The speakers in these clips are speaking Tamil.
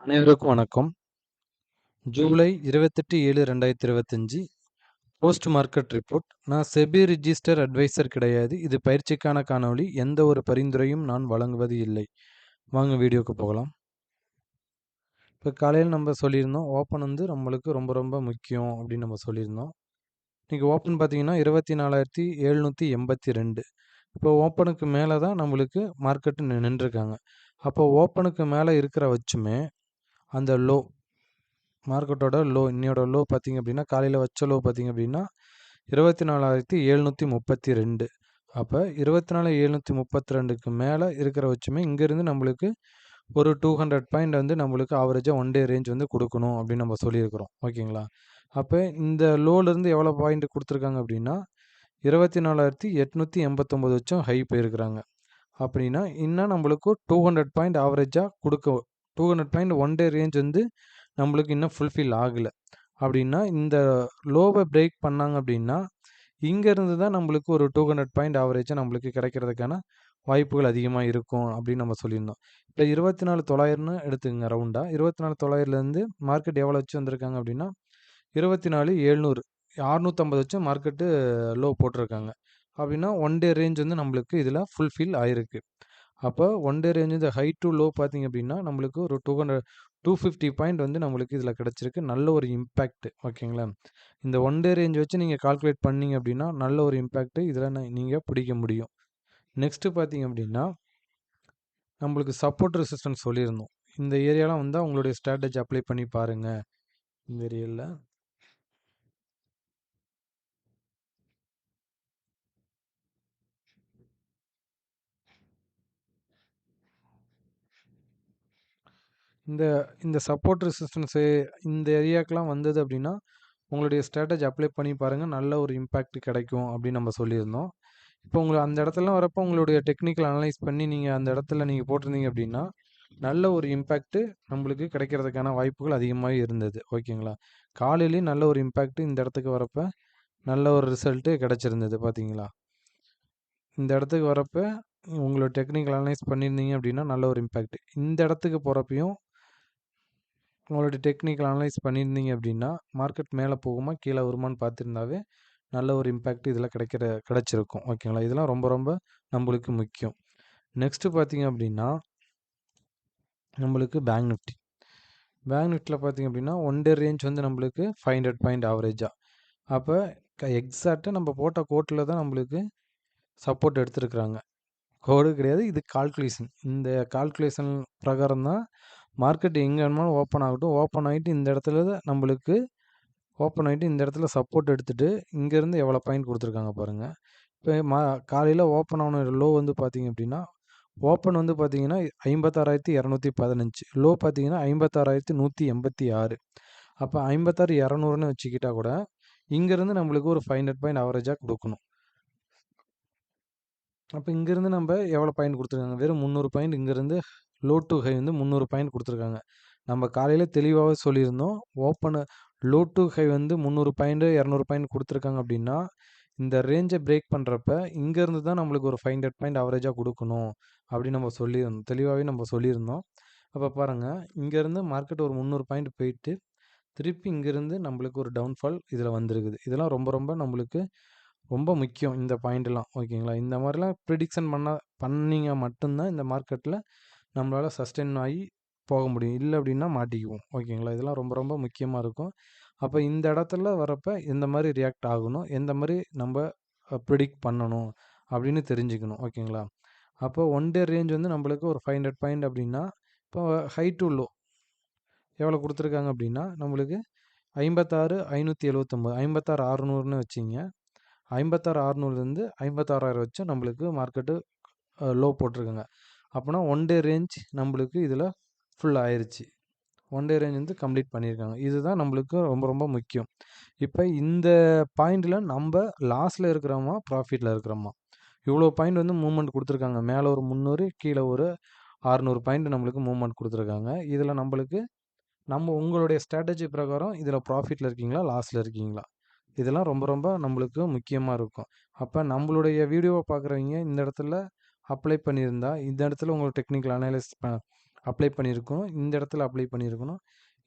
அனைவருக்கும் வணக்கம். July 28/7/2025 post market report. நான் செபி ரிஜிஸ்டர் அட்வைசர் கிடையாது. இது பயிற்சிக்கான காணொளி. எந்த ஒரு பரிந்துரையும் நான் வழங்குவது இல்லை. வாங்க வீடியோக்கு போகலாம். இப்போ காலையில் நம்ம சொல்லியிருந்தோம், ஓப்பன் வந்து நம்மளுக்கு ரொம்ப ரொம்ப முக்கியம் அப்படின்னு நம்ம சொல்லியிருந்தோம். இன்றைக்கி ஓப்பன் பார்த்தீங்கன்னா 24,782. இப்போ ஓப்பனுக்கு மேலே தான் நம்மளுக்கு மார்க்கெட்டு நின்றுருக்காங்க. அப்போ ஓப்பனுக்கு மேலே இருக்கிற வச்சுமே அந்த லோ மார்க்கெட்டோட லோ இன்னையோட லோ பார்த்தீங்க அப்படின்னா காலையில் வச்ச லோ பார்த்தீங்க அப்படின்னா 24,732. அப்போ 24,732க்கு மேலே இருக்கிற வச்சுமே இங்கேருந்து நம்மளுக்கு ஒரு 200 பாயிண்ட் வந்து நம்மளுக்கு ஆவரேஜாக ஒன் டே ரேஞ்ச் வந்து கொடுக்கணும் அப்படின்னு நம்ம சொல்லியிருக்கிறோம். ஓகேங்களா? அப்போ இந்த லோலேருந்து எவ்வளோ பாயிண்ட் கொடுத்துருக்காங்க அப்படின்னா 24,889 வச்சும் ஹை போயிருக்கிறாங்க. அப்படின்னா இன்னும் நம்மளுக்கு 200 பாயிண்ட் ஆவரேஜாக கொடுக்க 200 பாயிண்ட் ஒன் டே ரேஞ்ச் வந்து நம்மளுக்கு இன்னும் ஃபுல்ஃபில் ஆகலை. அப்படின்னா இந்த லோவை பிரேக் பண்ணாங்க அப்படின்னா இங்கேருந்து தான் நம்மளுக்கு ஒரு 200 பாயிண்ட் ஆவரேஜாக நம்மளுக்கு கிடைக்கிறதுக்கான வாய்ப்புகள் அதிகமாக இருக்கும் அப்படின்னு நம்ம சொல்லியிருந்தோம். இப்போ 24,900ன்னு எடுத்துக்கங்க ரவுண்டாக. 24,900லேருந்து மார்க்கெட் எவ்வளோ வச்சு வந்திருக்காங்க அப்படின்னா 24,700 650 வச்சு மார்க்கெட்டு லோ போட்டிருக்காங்க. அப்படின்னா ஒன் டே ரேஞ்ச் வந்து நம்மளுக்கு இதில் ஃபுல்ஃபில் ஆயிருக்கு. அப்போ ஒன் டே ரேஞ்ச் இந்த ஹை டு லோ பார்த்தீங்க அப்படின்னா நம்மளுக்கு ஒரு 250 பாயிண்ட் வந்து நம்மளுக்கு இதில் கிடச்சிருக்கு. நல்ல ஒரு இம்பேக்ட். ஓகேங்களா? இந்த ஒன் டே ரேஞ்ச் வச்சு நீங்கள் கால்குலேட் பண்ணீங்க அப்படின்னா நல்ல ஒரு இம்பேக்ட் இதில் நீங்கள் பிடிக்க முடியும். நெக்ஸ்ட்டு பார்த்தீங்க அப்படின்னா நம்மளுக்கு சப்போர்ட் ரெசிஸ்டன்ஸ் சொல்லியிருந்தோம். இந்த ஏரியாலாம் வந்தால் உங்களுடைய ஸ்ட்ராட்டஜி அப்ளை பண்ணி பாருங்கள். இந்த ஏரியாவில் இந்த இந்த சப்போர்ட் ரெசிஸ்டன்ஸு இந்த ஏரியாக்கெலாம் வந்தது அப்படின்னா உங்களுடைய ஸ்ட்ராட்டஜி அப்ளை பண்ணி பாருங்கள். நல்ல ஒரு இம்பேக்ட் கிடைக்கும் அப்படின்னு நம்ம சொல்லியிருந்தோம். இப்போ உங்களுக்கு அந்த இடத்துலலாம் வரப்போ உங்களுடைய டெக்னிக்கல் அனலைஸ் பண்ணி நீங்கள் அந்த இடத்துல நீங்கள் போட்டிருந்தீங்க அப்படின்னா நல்ல ஒரு இம்பேக்ட்டு நம்மளுக்கு கிடைக்கிறதுக்கான வாய்ப்புகள் அதிகமாக இருந்தது. ஓகேங்களா? காலையிலேயும் நல்ல ஒரு இம்பேக்ட் இந்த இடத்துக்கு வரப்போ நல்ல ஒரு ரிசல்ட்டு கிடச்சிருந்தது. பார்த்தீங்களா? இந்த இடத்துக்கு வரப்போ உங்களோட டெக்னிக்கல் அனலைஸ் பண்ணியிருந்தீங்க அப்படின்னா நல்ல ஒரு இம்பேக்ட். இந்த இடத்துக்கு போகிறப்பையும் உங்களுடைய டெக்னிக்கல் அனலைஸ் பண்ணியிருந்தீங்க அப்படின்னா மார்க்கெட் மேலே போகுமா கீழே வருமானு பார்த்துருந்தாவே நல்ல ஒரு இம்பேக்ட் இதில் கிடச்சிருக்கும். ஓகேங்களா? இதெல்லாம் ரொம்ப ரொம்ப நம்மளுக்கு முக்கியம். நெக்ஸ்ட்டு பார்த்தீங்க அப்படின்னா நம்மளுக்கு பேங்க் நிஃப்டி. பேங்க் நிஃப்டியில் பார்த்தீங்க அப்படின்னா ஒன் டே ரேஞ்ச் வந்து நம்மளுக்கு 500 பாயிண்ட் ஆவரேஜாக. அப்போ எக்ஸாக்டாக நம்ம போட்ட கோட்டில் தான் நம்மளுக்கு சப்போர்ட் எடுத்துருக்குறாங்க. கோடு கிடையாது, இது கால்குலேஷன். இந்த கால்குலேஷன் பிரகாரம் தான் மார்க்கெட் எங்கே வேணுமாலும் ஓப்பன் ஆகட்டும். ஓப்பன் ஆகிட்டு இந்த இடத்துல நம்மளுக்கு இந்த இடத்துல சப்போர்ட் எடுத்துகிட்டு இங்கேருந்து எவ்வளோ பாயிண்ட் கொடுத்துருக்காங்க பாருங்கள். இப்போ காலையில் ஓப்பன் ஆன லோ வந்து பார்த்தீங்க அப்படின்னா ஓப்பன் வந்து பார்த்தீங்கன்னா 56,215, லோ பார்த்தீங்கன்னா 56,186. அப்போ 56,200ன்னு வச்சுக்கிட்டா கூட இங்கேருந்து நம்மளுக்கு ஒரு 500 பாயிண்ட் ஆவரேஜாக கொடுக்கணும். அப்போ இங்கேருந்து நம்ம எவ்வளோ பாயிண்ட் கொடுத்துருக்காங்க? வெறும் 300 பாயிண்ட். இங்கேருந்து லோ டு ஹை வந்து 300 பாயிண்ட் கொடுத்துருக்காங்க. நம்ம காலையில் தெளிவாகவே சொல்லியிருந்தோம், ஓப்பனு லோ டு ஹை வந்து 300 பாயிண்ட்டு 200 பாயிண்ட் கொடுத்துருக்காங்க அப்படின்னா இந்த ரேஞ்சை பிரேக் பண்ணுறப்ப இங்கேருந்து தான் நம்மளுக்கு ஒரு 500 பாயிண்ட் ஆவரேஜாக கொடுக்கணும் அப்படின்னு நம்ம சொல்லியிருந்தோம். தெளிவாகவே நம்ம சொல்லியிருந்தோம். அப்போ பாருங்கள், இங்கேருந்து மார்க்கெட் ஒரு 300 பாயிண்ட் போயிட்டு திருப்பி இங்கேருந்து நம்மளுக்கு ஒரு டவுன்ஃபால் இதில் வந்திருக்குது. இதெல்லாம் ரொம்ப ரொம்ப நம்மளுக்கு ரொம்ப முக்கியம் இந்த பாயிண்ட்லாம். ஓகேங்களா? இந்த மாதிரிலாம் ப்ரிடிக்ஷன் பண்ணீங்க மட்டும்தான் இந்த மார்க்கெட்டில் நம்மளால் சஸ்டெயின் ஆகி போக முடியும். இல்லை அப்படின்னா மாட்டிக்குவோம். ஓகேங்களா? இதெல்லாம் ரொம்ப ரொம்ப முக்கியமாக இருக்கும். அப்போ இந்த இடத்துல வரப்போ எந்த மாதிரி ரியாக்ட் ஆகணும், எந்த மாதிரி நம்ம ப்ரிடிக்ட் பண்ணணும் அப்படின்னு தெரிஞ்சுக்கணும். ஓகேங்களா? அப்போ ஒன் டே ரேஞ்ச் வந்து நம்மளுக்கு ஒரு 500 பாயிண்ட் அப்படின்னா இப்போ ஹை டு லோ எவ்வளோ கொடுத்துருக்காங்க அப்படின்னா நம்மளுக்கு 56,579, 56,600ன்னு வச்சிங்க. 56,600லேருந்து 56,000 வச்சும் நம்மளுக்கு மார்க்கெட்டு லோ போட்டிருக்காங்க. அப்போனா ஒன் டே ரேஞ்ச் நம்மளுக்கு இதில் ஃபுல் ஆயிருச்சு. ஒன் டே ரேஞ்ச் வந்து கம்ப்ளீட் பண்ணியிருக்காங்க. இதுதான் நம்மளுக்கு ரொம்ப ரொம்ப முக்கியம். இப்போ இந்த பாயிண்டில் நம்ம லாஸில் இருக்கிறோமா ப்ராஃபிட்டில் இருக்கிறோமா? இவ்வளோ பாயிண்ட் வந்து மூவ்மெண்ட் கொடுத்துருக்காங்க. மேலே ஒரு 300, கீழே ஒரு 600 பாயிண்ட் நம்மளுக்கு மூவ்மெண்ட் கொடுத்துருக்காங்க. இதில் நம்மளுக்கு உங்களுடைய ஸ்ட்ராட்டஜி பிரகாரம் இதில் ப்ராஃபிட்டில் இருக்கீங்களா லாஸில் இருக்கீங்களா? இதெல்லாம் ரொம்ப ரொம்ப நம்மளுக்கு முக்கியமாக இருக்கும். அப்போ நம்மளுடைய வீடியோவை பார்க்குறவங்க இந்த இடத்துல அப்ளை பண்ணியிருந்தா இந்த இடத்துல உங்களுக்கு டெக்னிக்கல் அனலைஸ் அப்ளை பண்ணியிருக்கணும். இந்த இடத்துல அப்ளை பண்ணியிருக்கணும்.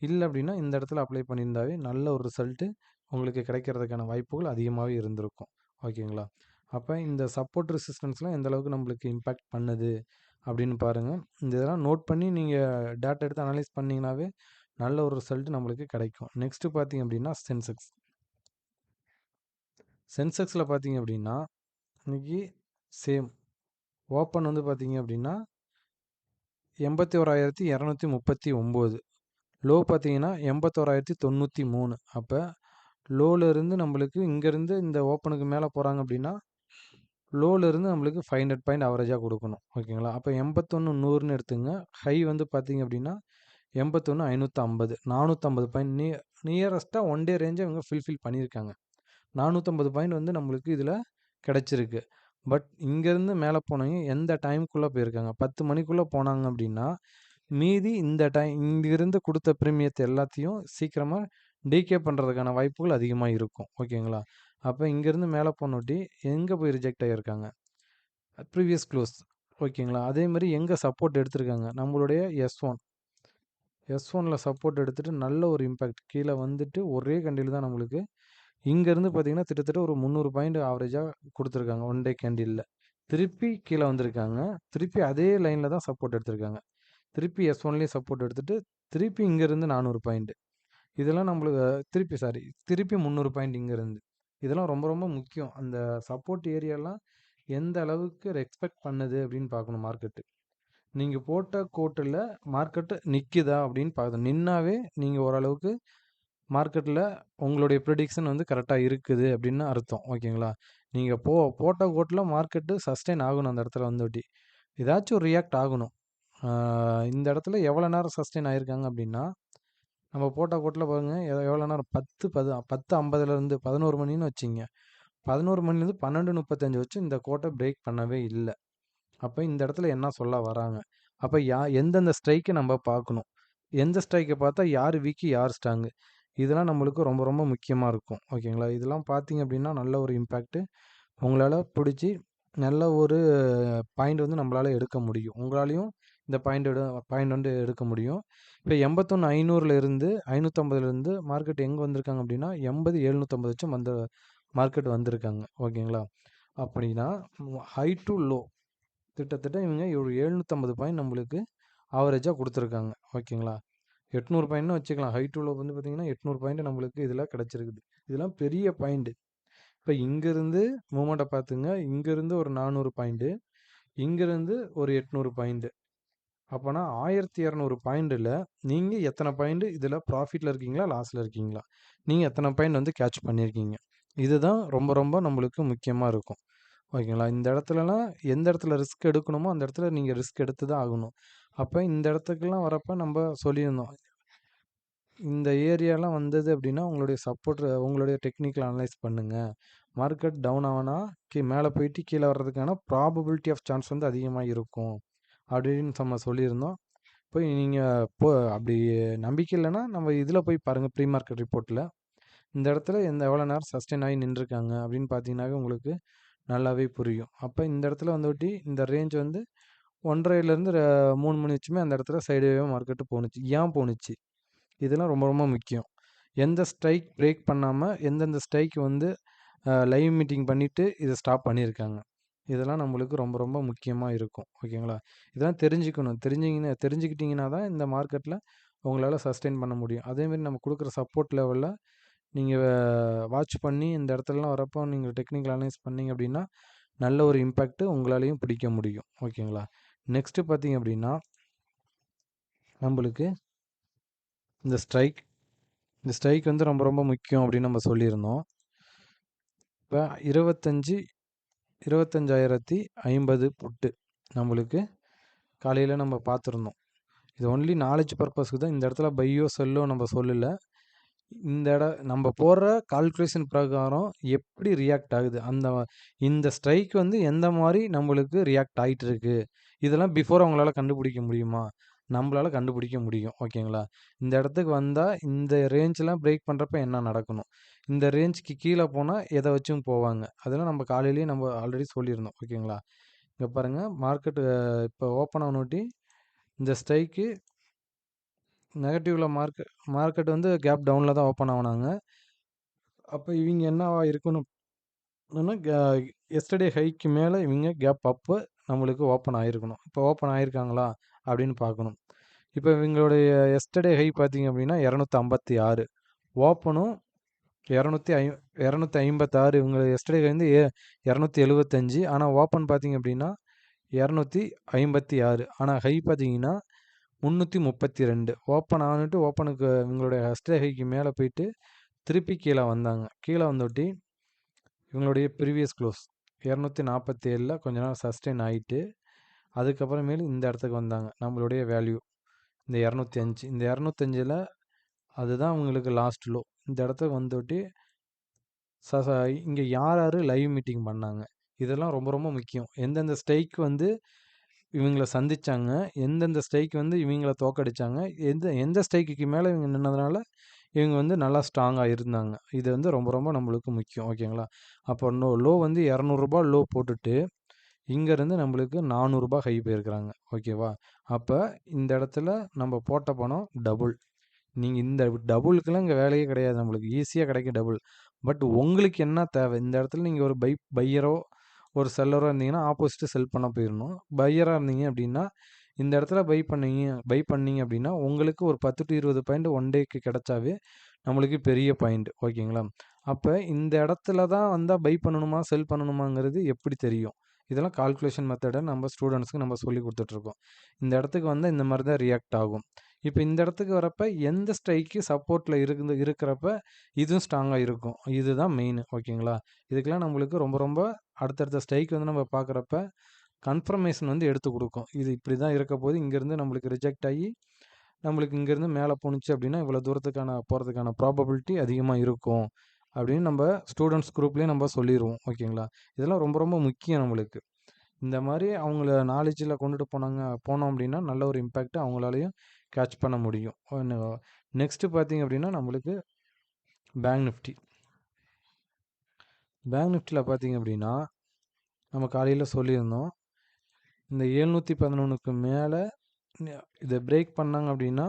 இல்ல அப்படின்னா, இந்த இடத்துல அப்ளை பண்ணியிருந்தாவே நல்ல ஒரு ரிசல்ட்டு உங்களுக்கு கிடைக்கிறதுக்கான வாய்ப்புகள் அதிகமாவே இருந்திருக்கும். ஓகேங்களா? அப்ப இந்த சப்போர்ட் ரெசிஸ்டன்ஸ்லாம் எந்த அளவுக்கு நம்மளுக்கு இம்பாக்ட் பண்ணுது அப்படின்னு பாருங்க. இந்த இதெல்லாம் நோட் பண்ணி நீங்க டேட்டா எடுத்து அனலைஸ் பண்ணீங்கனாவே, நல்ல ஒரு ரிசல்ட் நம்மளுக்கு கிடைக்கும். நெக்ஸ்ட் பார்த்தீங்க அப்படின்னா, சென்செக்ஸ். சென்செக்ஸ்ல பார்த்தீங்க அப்படின்னா, இன்னைக்கு சேம் ஓப்பன் வந்து பார்த்தீங்க அப்படின்னா 81,239. லோ பார்த்தீங்கன்னா 81,093. அப்ப லோல இருந்து நம்மளுக்கு இங்கேருந்து இந்த ஓப்பனுக்கு மேலே போகிறாங்க அப்படின்னா, லோல இருந்து நம்மளுக்கு 500 பாயிண்ட் ஆவரேஜா குடுக்கணும். ஓகேங்களா? அப்ப 81,100ன்னு எடுத்துங்க. ஹை வந்து பார்த்தீங்க அப்படின்னா 81,550. 450 பாயிண்ட் நியரஸ்ட்டா ஒன் டே ரேஞ்ச இவங்க ஃபில்ஃபில் பண்ணியிருக்காங்க. 450 பாயிண்ட் வந்து நம்மளுக்கு இதில கிடைச்சிருக்கு. பட் இங்கேருந்து மேலே போனவங்க எந்த டைம்க்குள்ள போயிருக்காங்க? 10 மணிக்குள்ள போனாங்க அப்படின்னா, மீதி இந்த டைம் இங்கிருந்து குடுத்த பிரீமியத்த எல்லாத்தையும் சீக்கிரமா டீகே பண்றதுக்கான வாய்ப்புகள் அதிகமா இருக்கும். ஓகேங்களா? அப்ப இங்கேருந்து மேலே போனோட்டி எங்க போய் ரிஜெக்ட் ஆகியிருக்காங்க? Previous close. ஓகேங்களா? அதேமாரி எங்க சப்போர்ட் எடுத்திருக்காங்க? நம்மளுடைய S1. S1ல சப்போர்ட் எடுத்துட்டு நல்ல ஒரு இம்பாக்ட் கீழ வந்துட்டு ஒரே கேண்டில் தான் நம்மளுக்கு. இங்கேருந்து பார்த்தீங்கன்னா, கிட்டத்தட்ட ஒரு 300 பாயிண்ட் ஆவரேஜா குடுத்துருக்காங்க. ஒன் டே கேண்டில்ல. திருப்பி கீழ வந்திருக்காங்க. திருப்பி அதே லைன்ல தான் சப்போர்ட் எடுத்திருக்காங்க. திருப்பி S1லயே சப்போர்ட் எடுத்துட்டு, திருப்பி இங்கேருந்து 400 பாயிண்ட். இதெல்லாம் நம்மளுக்கு திருப்பி 300 பாயிண்ட் இங்கேருந்து. இதெல்லாம் ரொம்ப ரொம்ப முக்கியம். அந்த சப்போர்ட் ஏரியாலாம் எந்த அளவுக்கு ரெஸ்பெக்ட் பண்ணுது அப்படின்னு பார்க்கணும் மார்க்கெட்டு. நீங்க போட்ட கோட்டுல மார்க்கெட்டு நிக்குதா அப்படின்னு பார்க்கணும். நின்னாவே நீங்க ஓரளவுக்கு மார்க்கெட்ல உங்களுடைய ப்ரிடிக்ஷன் வந்து கரெக்ட்டா இருக்குது அப்படின்னு அர்த்தம். ஓகேங்களா? நீங்க போட்ட கோட்ல மார்க்கெட்டு சஸ்டெயின் ஆகணும் அந்த இடத்துல வந்துட்டி. ஏதாச்சும் ஒரு ரியாக்ட் ஆகணும். ஆ இந்த இடத்துல எவ்வளோ நேரம் சஸ்டெயின் ஆயிருக்காங்க அப்படின்னா, நம்ம போட்ட கோட்ல பாருங்க எவ்வளோ நேரம் 10:50லேருந்து 11 மணின்னு வச்சுக்கங்க. 11 மணிலேருந்து 12:35 வச்சு இந்த கோட்ட பிரேக் பண்ணவே இல்ல. அப்ப இந்த இடத்துல என்ன சொல்ல வராங்க? அப்ப எந்தெந்த ஸ்ட்ரைக்க நம்ம பார்க்கணும்? எந்த ஸ்ட்ரைக்க பார்த்தா யார் வீக்கு, யார் ஸ்ட்ராங்கு? இதெல்லாம் நம்மளுக்கு ரொம்ப ரொம்ப முக்கியமா இருக்கும். ஓகேங்களா? இதெல்லாம் பார்த்தீங்க அப்படின்னா, நல்ல ஒரு இம்பாக்ட்டு உங்களால புடிச்சு, நல்ல ஒரு பாயிண்ட் வந்து நம்மளால எடுக்க முடியும். உங்களாலயும் இந்த பாயிண்ட் வந்து எடுக்க முடியும். இப்ப 81,500ல இருந்து 550ல இருந்து மார்க்கெட் எங்க வந்திருக்காங்க அப்படின்னா, 80,750 வச்சும் மார்க்கெட் வந்திருக்காங்க. ஓகேங்களா? அப்படின்னா ஹை டூ லோ கிட்டத்தட்ட இவங்க ஒரு 750 பாயிண்ட் நம்மளுக்கு ஆவரேஜா குடுத்துருக்காங்க. ஓகேங்களா? 800 பாயிண்ட்னு வச்சுக்கலாம். ஹை டூ லோ வந்து பார்த்தீங்கன்னா, 800 பாயிண்ட் நம்மளுக்கு இதில கிடைச்சிருக்குது. இதெல்லாம் பெரிய பாயிண்ட். இப்ப இங்கிருந்து மூவ்மெண்ட்ட பார்த்துங்க. இங்கிருந்து ஒரு 400 பாயிண்ட், இங்கிருந்து ஒரு 800 பாயிண்ட். அப்பன்னா 1200 பாயிண்ட்ல நீங்க எத்தன பாயிண்ட் இதில ப்ராஃபிட்ல இருக்கீங்களா? லாஸ்ல இருக்கீங்களா? நீங்க எத்தன பாயிண்ட் வந்து கேட்ச் பண்ணியிருக்கீங்க? இதுதான் ரொம்ப ரொம்ப நம்மளுக்கு முக்கியமா இருக்கும். ஓகேங்களா? இந்த இடத்துலலாம் எந்த இடத்துல ரிஸ்க் எடுக்கணுமோ, அந்த இடத்துல நீங்க ரிஸ்க் எடுத்து தான் ஆகணும். அப்ப இந்த இடத்துக்குலாம் வரப்ப நம்ப சொல்லியிருந்தோம். இந்த ஏரியாலாம் வந்தது அப்படின்னா, உங்களுடைய டெக்னிக்கல் அனலைஸ் பண்ணுங்க. மார்க்கெட் டவுன் ஆனா, மேல போயிட்டு கீழ வர்றதுக்கான ப்ராபபிலிட்டி ஆஃப் சான்ஸ் வந்து அதிகமா இருக்கும். அப்படின்னு நம்ம சொல்லியிருந்தோம். போய் நீங்க அப்படி நம்பிக்கை இல்லன்னா, நம்ம இதில போய் பாருங்க ப்ரீ மார்க்கெட் ரிப்போர்ட்ல. இந்த இடத்துல எவ்வளோ நேரம் சஸ்டெயின் ஆகி நின்றுருக்காங்க அப்படின்னு பார்த்தீங்கன்னாவே உங்களுக்கு நல்லாவே புரியும். அப்ப இந்த இடத்துல வந்துட்டி இந்த ரேஞ்ச் வந்து 1:30லேருந்து 3 மணி வச்சுமே அந்த இடத்துல சைட்வேவா மார்க்கெட் போணுச்சு. ஏன் போணுச்சு? இதெல்லாம் ரொம்ப ரொம்ப முக்கியம். எந்த ஸ்ட்ரைக் பிரேக் பண்ணாம, எந்தெந்த ஸ்ட்ரைக் வந்து லைவ் மீட்டிங் பண்ணிட்டு இத ஸ்டாப் பண்ணியிருக்காங்க. இதெல்லாம் நம்மளுக்கு ரொம்ப ரொம்ப முக்கியமா இருக்கும். ஓகேங்களா? இதெல்லாம் தெரிஞ்சுக்கணும். தெரிஞ்சுக்கிட்டீங்கன்னா தான் இந்த மார்க்கெட்ல உங்களால சஸ்டெயின் பண்ண முடியும். அதேமாரி நம்ம குடுக்குற சப்போர்ட் லெவல்ல நீங்க வாட்ச் பண்ணி இந்த இடத்துலலாம் வரப்போ நீங்க டெக்னிக்கல் அனலைஸ் பண்ணீங்க அப்படின்னா, நல்ல ஒரு இம்பாக்ட் உங்களாலயும் பிடிக்க முடியும். ஓகேங்களா? நெக்ஸ்ட் பார்த்தீங்க அப்படின்னா, நம்பளுக்கு இந்த ஸ்ட்ரைக் வந்து ரொம்ப ரொம்ப முக்கியம் அப்படின்னு நம்ம சொல்லியிருந்தோம். இப்ப 25,50 புட்டு நம்மளுக்கு காலையில நம்ம பார்த்துருந்தோம். இது ஒன்லி நாலேட்ஜ் பர்ப்பஸ்க்கு தான். இந்த இடத்துல பையோ, செல்லோ நம்ம சொல்லல. நம்ம போடுற கால்குலேஷன் பிரகாரம் எப்படி ரியாக்ட் ஆகுது? இந்த ஸ்ட்ரைக் வந்து எந்த மாரி நம்மளுக்கு ரியாக்ட் ஆயிட்டு இருக்கு? இதெல்லாம் பிஃபோர் அவங்களால கண்டுபிடிக்க முடியுமா? நம்பளால கண்டுபிடிக்க முடியும். ஓகேங்களா? இந்த இடத்துக்கு வந்தா, இந்த ரேஞ்ச்லாம் பிரேக் பண்றப்ப என்ன நடக்கணும்? இந்த ரேஞ்ச்க்கு கீழ போனா எத வச்சும் போவாங்க. அதெல்லாம் நம்ம காலையிலேயே நம்ம ஆல்ரெடி சொல்லியிருந்தோம். ஓகேங்களா? இங்க பாருங்க மார்க்கெட் இப்ப ஓப்பன் ஆனோட்டி இந்த ஸ்ட்ரைக்கு நெகட்டிவ்ல மார்க்கெட் வந்து கேப் டவுனில் தான் ஓப்பன் ஆகுனாங்க. அப்போ இவங்க என்னவா இருக்கணும் எஸ்டர்டே ஹைக்கு மேலே இவங்க கேப் அப்போ நம்மளுக்கு ஓப்பன் ஆகிருக்கணும். இப்போ ஓப்பன் ஆகிருக்காங்களா அப்படின்னு பார்க்கணும். இப்போ இவங்களுடைய எஸ்டர்டே ஹை பார்த்தீங்க அப்படின்னா 256, ஓப்பனும் 256. இவங்க எஸ்டர்டே வந்து 275, ஆனால் ஓப்பன் பார்த்தீங்க அப்படின்னா 256, ஆனால் ஹை பார்த்தீங்கன்னா 332. ஓப்பன் ஆனிட்டு ஓப்பனுக்கு இவங்களுடைய எஸ்டர்டே ஹைக்கு மேலே போயிட்டு திருப்பி கீழே வந்தாங்க. கீழே வந்தொட்டி இவங்களுடைய ப்ரீவியஸ் க்ளோஸ் 247 கொஞ்ச நேரம் சஸ்டெயின் ஆகிட்டு அதுக்கப்புறமேலு இந்த இடத்துக்கு வந்தாங்க. நம்மளுடைய வேல்யூ இந்த 205. இந்த 205ல் அதுதான் உங்களுக்கு லாஸ்ட் லோ. இந்த இடத்துக்கு வந்தொட்டி இங்கே யார் யார் லைவ் மீட்டிங் பண்ணாங்க, இதெல்லாம் ரொம்ப ரொம்ப முக்கியம். எந்தெந்த ஸ்ட்ரைக் வந்து இவங்கள சந்திச்சாங்க, எந்தெந்த ஸ்ட்ரைக் வந்து இவங்கள தோக்கடிச்சாங்க, எந்த ஸ்ட்ரைக்குக்கு மேலே இவங்க நின்னதுனால இவங்க வந்து நல்லா ஸ்ட்ராங்காக இருந்தாங்க. இது வந்து ரொம்ப ரொம்ப நம்மளுக்கு முக்கியம். ஓகேங்களா? அப்போ லோ வந்து 200 லோ போட்டுட்டு இங்கேருந்து நம்மளுக்கு 400 ஹை போயிருக்கிறாங்க. ஓகேவா? அப்போ இந்த இடத்துல நம்ம போட்ட பணம் டபுள். நீங்கள் இந்த டபுளுக்கெல்லாம் இங்கே வேலையே கிடையாது. நம்மளுக்கு ஈஸியாக கிடைக்கும் டபுள். பட் உங்களுக்கு என்ன தேவை, இந்த இடத்துல நீங்கள் ஒரு பையரோ ஒரு செல்லரோ இருந்தீங்கன்னா ஆப்போசிட்டு செல் பண்ண போயிடணும். பையராக இருந்தீங்க அப்படின்னா இந்த இடத்துல பை பண்ணீங்க அப்படின்னா உங்களுக்கு ஒரு 10 to 20 பாயிண்ட் ஒன் டேக்கு கிடைச்சாவே நம்மளுக்கு பெரிய பாயிண்ட். ஓகேங்களா? அப்போ இந்த இடத்துல தான் வந்தால் பை பண்ணணுமா செல் பண்ணணுமாங்கிறது எப்படி தெரியும்? இதெல்லாம் கால்குலேஷன் மெத்தடை நம்ம ஸ்டூடெண்ட்ஸ்க்கு நம்ம சொல்லி கொடுத்துட்ருக்கோம். இந்த இடத்துக்கு வந்தால் இந்த மாதிரி தான் ரியாக்ட் ஆகும். இப்போ இந்த இடத்துக்கு வரப்போ எந்த ஸ்ட்ரைக்கு சப்போர்ட்டில் இருக்கிறப்ப இதுவும் ஸ்ட்ராங்காக இருக்கும். இதுதான் மெயின். ஓகேங்களா? இதுக்கெல்லாம் நம்மளுக்கு ரொம்ப ரொம்ப அடுத்தடுத்த ஸ்ட்ரைக் வந்து நம்ம பார்க்குறப்ப கன்ஃபர்மேஷன் வந்து எடுத்து கொடுக்கும். இது இப்படி தான் இருக்க போது இங்கேருந்து நம்மளுக்கு ரிஜெக்ட் ஆகி நம்மளுக்கு இங்கேருந்து மேலே போணுச்சு அப்படின்னா இவ்வளோ தூரத்துக்கான போகிறதுக்கான ப்ராபபிலிட்டி அதிகமாக இருக்கும் அப்படின்னு நம்ம ஸ்டூடெண்ட்ஸ் குரூப்லேயே நம்ம சொல்லிடுவோம். ஓகேங்களா? இதெல்லாம் ரொம்ப ரொம்ப முக்கியம் நம்மளுக்கு. இந்த மாதிரி அவங்கள நாலேஜில் கொண்டுட்டு போனோம் அப்படின்னா நல்ல ஒரு இம்பேக்ட் அவங்களாலையும் கேட்ச் பண்ண முடியும். நெக்ஸ்ட்டு பார்த்தீங்க அப்படின்னா நம்மளுக்கு பேங்க் நிஃப்டி. பேங்க் நிஃப்டியில் பார்த்தீங்க அப்படின்னா நம்ம காலையில் சொல்லியிருந்தோம், இந்த 711க்கு மேலே இதை பிரேக் பண்ணாங்க அப்படின்னா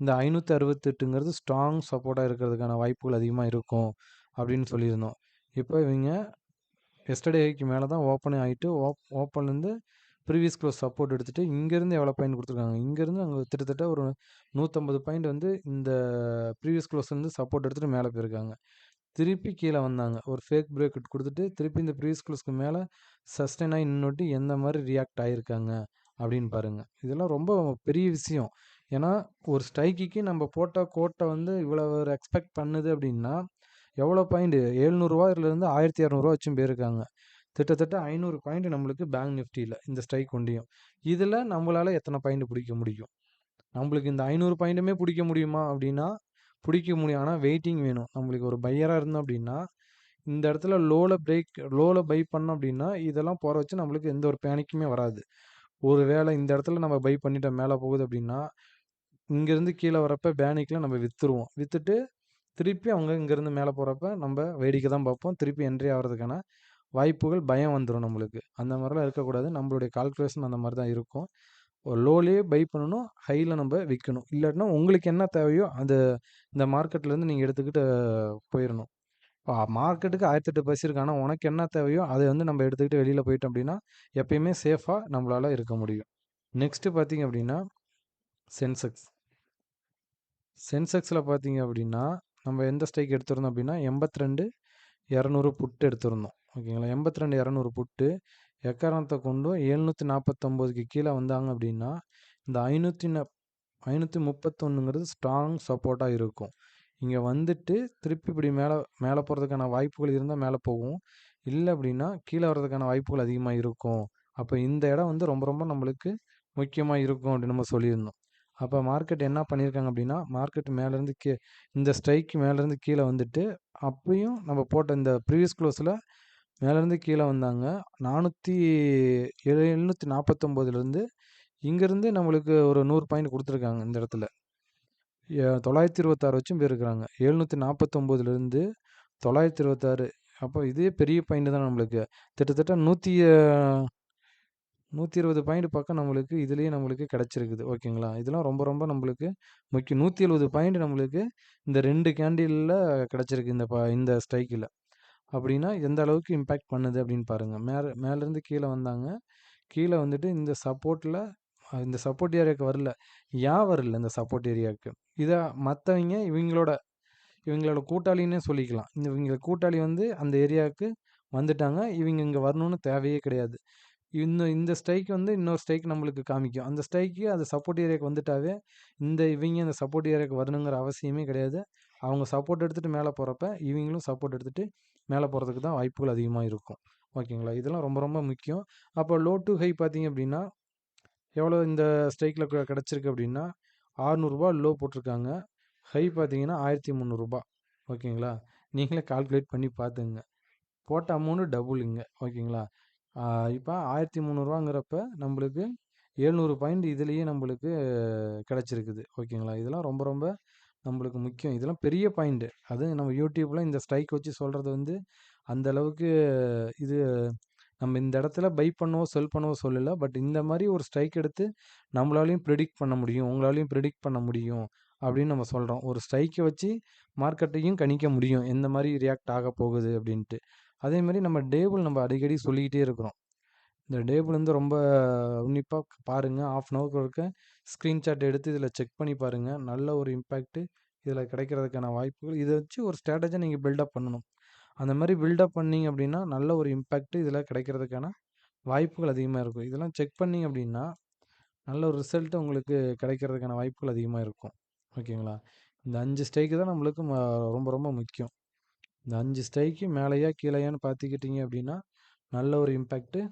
இந்த 568ங்கிறது ஸ்ட்ராங் சப்போர்ட்டாக இருக்கிறதுக்கான வாய்ப்புகள் அதிகமாக இருக்கும் அப்படின்னு சொல்லியிருந்தோம். இப்போ இவங்க எஸ்டர்டேக்கு மேலே தான் ஓப்பனே ஆகிட்டு ஓப்பன்லேருந்து ப்ரீவியஸ் க்ளோஸ் சப்போர்ட் எடுத்துகிட்டு இங்கேருந்து எவ்வளோ பாயிண்ட் கொடுத்துருக்காங்க, இங்கேருந்து அங்கே கிட்டத்தட்ட ஒரு 150 பாயிண்ட் வந்து இந்த ப்ரீவியஸ் க்ளோஸ்லேருந்து சப்போர்ட் எடுத்துகிட்டு மேலே போயிருக்காங்க. திருப்பி கீழே வந்தாங்க, ஒரு ஃபேக் பிரேக் கொடுத்துட்டு திருப்பி இந்த ப்ரீவியஸ் க்ளோஸ்க்கு மேலே சஸ்டெயின் ஆகி நின்னுட்டு எந்த மாதிரி ரியாக்ட் ஆகியிருக்காங்க அப்படின்னு பாருங்கள். இதெல்லாம் ரொம்ப பெரிய விஷயம். ஏன்னா ஒரு ஸ்ட்ரைக்குக்கு நம்ம போட்ட கோட்டை வந்து இவ்வளோ ஒரு எக்ஸ்பெக்ட் பண்ணுது அப்படின்னா எவ்வளோ பாயிண்ட் 700 1200 வச்சும் போயிருக்காங்க. கிட்டத்தட்ட 500 பாயிண்ட் நம்மளுக்கு பேங்க் நிஃப்டியில் இந்த ஸ்ட்ரைக் கொண்டியும். இதில் நம்மளால் எத்தனை பாயிண்ட் பிடிக்க முடியும்? நம்மளுக்கு இந்த 500 பாயிண்ட்டுமே பிடிக்க முடியுமா அப்படின்னா பிடிக்க முடியும். ஆனால் வெயிட்டிங் வேணும். நம்மளுக்கு ஒரு பையராக இருந்தோம் அப்படின்னா இந்த இடத்துல லோவில் பை பண்ணோம் அப்படின்னா இதெல்லாம் போகிற வச்சு நம்மளுக்கு எந்த ஒரு பேனிக்குமே வராது. ஒரு வேளை இந்த இடத்துல நம்ம பை பண்ணிட்டோம் மேலே போகுது அப்படின்னா இங்கேருந்து கீழே வரப்போ பேனிக்கில் நம்ம விற்றுருவோம். விற்றுட்டு திருப்பி அவங்க இங்கேருந்து மேலே போகிறப்ப நம்ம வேடிக்கை தான் பார்ப்போம். திருப்பி என்ட்ரி ஆகிறதுக்கான வாய்ப்புகள் பயம் வந்துடும் நம்மளுக்கு. அந்த மாதிரிலாம் இருக்கக்கூடாது. நம்மளுடைய கால்குலேஷன் அந்த மாதிரி தான் இருக்கும். ஒரு லோலேயே பை பண்ணணும், ஹையில் நம்ம விற்கணும். இல்லாட்டினா உங்களுக்கு என்ன தேவையோ அது இந்த மார்க்கெட்லேருந்து நீங்கள் எடுத்துக்கிட்டு போயிடணும். இப்போ மார்க்கெட்டுக்கு 1008 பஸ் இருக்கு. ஆனால் உனக்கு என்ன தேவையோ அதை வந்து நம்ம எடுத்துக்கிட்டு வெளியில் போயிட்டோம் அப்படின்னா எப்பயுமே சேஃபாக நம்மளால் இருக்க முடியும். நெக்ஸ்ட்டு பார்த்தீங்க அப்படின்னா சென்செக்ஸ். சென்செக்ஸில் பார்த்தீங்க அப்படின்னா நம்ம எந்த ஸ்ட்ரைக் எடுத்திருந்தோம் அப்படின்னா 82,200 புட்டு எடுத்திருந்தோம். ஓகேங்களா? 82,200 புட்டு எக்காரணத்தை கொண்டும் 749க்கு கீழே வந்தாங்க அப்படின்னா இந்த 531ங்கிறது ஸ்ட்ராங் சப்போர்ட்டாக இருக்கும். இங்கே வந்துட்டு திருப்பி இப்படி மேலே போகிறதுக்கான வாய்ப்புகள் இருந்தால் மேலே போகும். இல்லை அப்படின்னா கீழே வர்றதுக்கான வாய்ப்புகள் அதிகமாக இருக்கும். அப்போ இந்த இடம் வந்து ரொம்ப ரொம்ப நம்மளுக்கு முக்கியமாக இருக்கும் அப்படின்னு நம்ம சொல்லியிருந்தோம். அப்போ மார்க்கெட் என்ன பண்ணியிருக்காங்க அப்படின்னா மார்க்கெட் மேலேருந்து இந்த ஸ்ட்ரைக்கு மேலேருந்து கீழே வந்துட்டு அப்பயும் நம்ம போட்ட இந்த ப்ரீவியஸ் க்ளோஸில் மேலேருந்து கீழே வந்தாங்க. 749லேருந்து இங்கேருந்து நம்மளுக்கு ஒரு 100 பாயிண்ட் கொடுத்துருக்காங்க இந்த இடத்துல. 926 வச்சும் போயிருக்கிறாங்க. 749லேருந்து 926. அப்போ இதே பெரிய பாயிண்ட் தான் நம்மளுக்கு. கிட்டத்தட்ட 120 பாயிண்ட் பக்கம் நம்மளுக்கு இதுலேயே நம்மளுக்கு கிடச்சிருக்குது. ஓகேங்களா? இதெல்லாம் ரொம்ப ரொம்ப நம்மளுக்கு முக்கியம். 170 பாயிண்ட் நம்மளுக்கு இந்த 2 கேண்டில்ல கிடச்சிருக்கு இந்த ஸ்ட்ரைக்கில. அப்படின்னா எந்த அளவுக்கு இம்பேக்ட் பண்ணுது அப்படின்னு பாருங்க. மேலேருந்து கீழே வந்தாங்க. கீழே வந்துட்டு இந்த சப்போர்ட் ஏரியாவுக்கு வரல. ஏன் வரல இந்த சப்போர்ட் ஏரியாவுக்கு? இதை மற்றவங்க இவங்களோட கூட்டாளின்னே சொல்லிக்கலாம். இவங்க கூட்டாளி வந்து அந்த ஏரியாவுக்கு வந்துட்டாங்க. இவங்க இங்கே வரணும்னு தேவையே கிடையாது. இந்த ஸ்ட்ரைக் வந்து இன்னொரு ஸ்ட்ரைக் நம்மளுக்கு காமிக்கும். அந்த ஸ்ட்ரைக்கு அது சப்போர்ட் ஏரியாவுக்கு வந்துட்டாவே இவங்க அந்த சப்போர்ட் ஏரியாவுக்கு வரணுங்கிற அவசியமே கிடையாது. அவங்க சப்போர்ட் எடுத்துகிட்டு மேலே போகிறப்ப இவங்களும் சப்போர்ட் எடுத்துகிட்டு மேலே போகிறதுக்கு தான் வாய்ப்புகள் அதிகமாக இருக்கும். ஓகேங்களா? இதெல்லாம் ரொம்ப ரொம்ப முக்கியம். அப்போ லோ டு ஹை பார்த்தீங்க அப்படின்னா எவ்வளோ இந்த ஸ்ட்ரைக்கில் கிடச்சிருக்கு அப்படின்னா ரூ. 600 லோ போட்டிருக்காங்க. ஹை பார்த்தீங்கன்னா ரூ. 1300. ஓகேங்களா? நீங்களே கால்குலேட் பண்ணி பார்த்துங்க. போட்ட அமௌண்ட்டு டபுளுங்க. ஓகேங்களா? இப்போ ரூ. 1300ங்கிறப்ப நம்மளுக்கு 700 பாயிண்ட் இதுலேயே நம்மளுக்கு கிடச்சிருக்குது. ஓகேங்களா? இதெல்லாம் ரொம்ப ரொம்ப நம்மளுக்கு முக்கியம். இதெல்லாம் பெரிய பாயிண்ட்டு. அதுவும் நம்ம யூடியூப்பில் இந்த ஸ்ட்ரைக் வச்சு சொல்கிறது வந்து அந்த அளவுக்கு இது நம்ம இந்த இடத்துல பை பண்ணவோ செல் பண்ணவோ சொல்லலை. பட் இந்த மாதிரி ஒரு ஸ்ட்ரைக் எடுத்து நம்மளாலையும் ப்ரெடிக்ட் பண்ண முடியும், உங்களாலையும் ப்ரெடிக்ட் பண்ண முடியும் அப்படின்னு நம்ம சொல்கிறோம். ஒரு ஸ்ட்ரைக்கை வச்சு மார்க்கெட்டையும் கணிக்க முடியும் எந்த மாதிரி ரியாக்ட் ஆக போகுது அப்படின்ட்டு. அதேமாதிரி நம்ம டேபிள் நம்ம அடிக்கடி சொல்லிக்கிட்டே இருக்கிறோம். இந்த டேபிள் வந்து ரொம்ப உன்னிப்பாக பாருங்கள். ½ ஒருக்க ஸ்க்ரீன்ஷாட் எடுத்து இதில் செக் பண்ணி பாருங்கள். நல்ல ஒரு இம்பேக்ட்டு இதில் கிடைக்கிறதுக்கான வாய்ப்புகள். இதை வச்சு ஒரு ஸ்ட்ராட்டஜியை நீங்கள் பில்டப் பண்ணணும். அந்த மாதிரி பில்டப் பண்ணிங்க அப்படின்னா நல்ல ஒரு இம்பேக்ட்டு இதில் கிடைக்கிறதுக்கான வாய்ப்புகள் அதிகமாக இருக்கும். இதெல்லாம் செக் பண்ணிங்க அப்படின்னா நல்ல ஒரு ரிசல்ட்டு உங்களுக்கு கிடைக்கிறதுக்கான வாய்ப்புகள் அதிகமாக இருக்கும். ஓகேங்களா? இந்த 5 ஸ்ட்ரைக்கு தான் நம்மளுக்கு ரொம்ப ரொம்ப முக்கியம். இந்த 5 ஸ்ட்ரைக்கு மேலேயா கீழேயான்னு பார்த்துக்கிட்டிங்க அப்படின்னா நல்ல ஒரு இம்பேக்ட்டு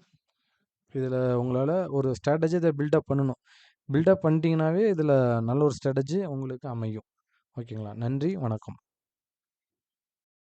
இதில் உங்களால் ஒரு ஸ்ட்ராட்டஜி இதை பில்டப் பண்ணணும். பில்டப் பண்ணிட்டீங்கன்னாவே இதில் நல்ல ஒரு ஸ்ட்ராட்டஜி உங்களுக்கு அமையும். ஓகேங்களா? நன்றி, வணக்கம்.